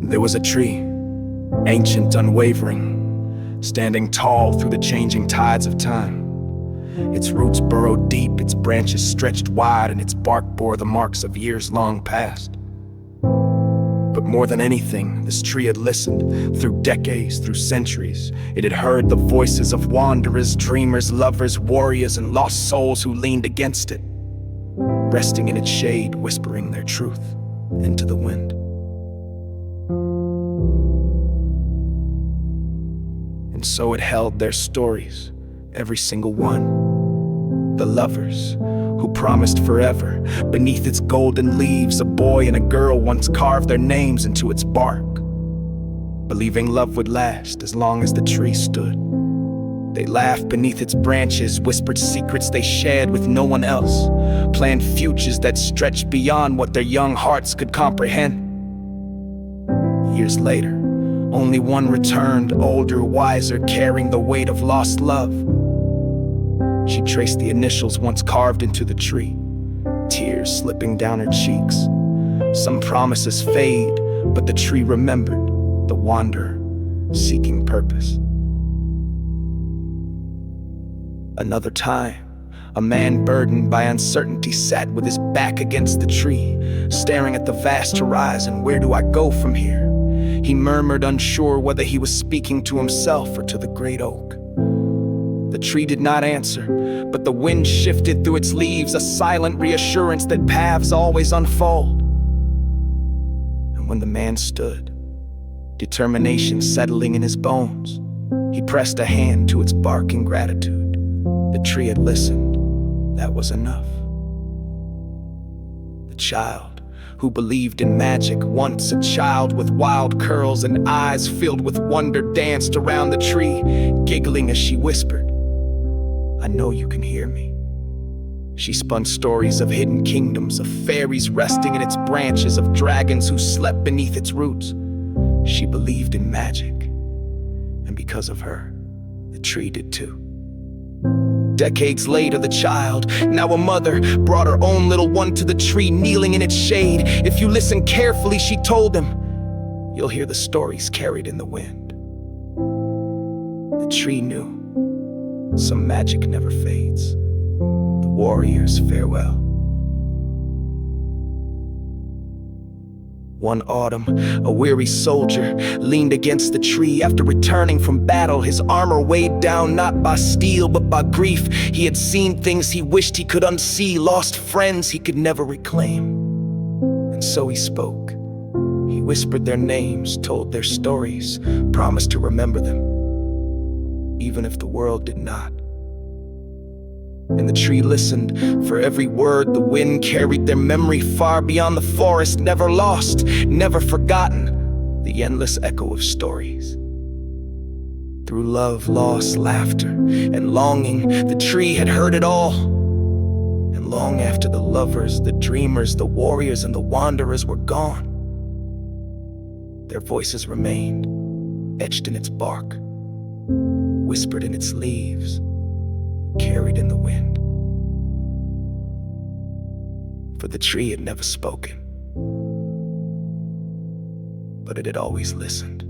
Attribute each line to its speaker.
Speaker 1: There was a tree, ancient, unwavering, standing tall through the changing tides of time. Its roots burrowed deep, its branches stretched wide, and its bark bore the marks of years long past. But more than anything, this tree had listened, through decades, through centuries. It had heard the voices of wanderers, dreamers, lovers, warriors, and lost souls who leaned against it, resting in its shade, whispering their truth into the wind. And so it held their stories, every single one. The lovers who promised forever. Beneath its golden leaves, a boy and a girl once carved their names into its bark, believing love would last as long as the tree stood. They laughed beneath its branches, whispered secrets they shared with no one else, planned futures that stretched beyond what their young hearts could comprehend. Years later, only one returned, older, wiser, carrying the weight of lost love. She traced the initials once carved into the tree, tears slipping down her cheeks. Some promises fade, but the tree remembered, the wanderer seeking purpose. Another time, a man burdened by uncertainty sat with his back against the tree, staring at the vast horizon. Where do I go from here? He murmured, unsure whether he was speaking to himself or to the great oak. The tree did not answer, but the wind shifted through its leaves, a silent reassurance that paths always unfold. And when the man stood, determination settling in his bones, he pressed a hand to its bark in gratitude. The tree had listened. That was enough. The child who believed in magic, once a child with wild curls and eyes filled with wonder, danced around the tree, giggling as she whispered, "I know you can hear me." She spun stories of hidden kingdoms, of fairies resting in its branches, of dragons who slept beneath its roots. She believed in magic, and because of her, the tree did too. Decades later, the child, now a mother, brought her own little one to the tree, kneeling in its shade. If you listen carefully, she told him, you'll hear the stories carried in the wind. The tree knew some magic never fades. The warrior's farewell. One autumn, a weary soldier leaned against the tree after returning from battle, his armor weighed down not by steel but by grief. He had seen things he wished he could unsee, lost friends he could never reclaim. And so he spoke. He whispered their names, told their stories, promised to remember them, even if the world did not. And the tree listened. For every word, the wind carried their memory far beyond the forest, never lost, never forgotten, the endless echo of stories. Through love, loss, laughter, and longing, the tree had heard it all. And long after the lovers, the dreamers, the warriors, and the wanderers were gone, their voices remained, etched in its bark, whispered in its leaves, carried in the wind. For the tree had never spoken, but it had always listened.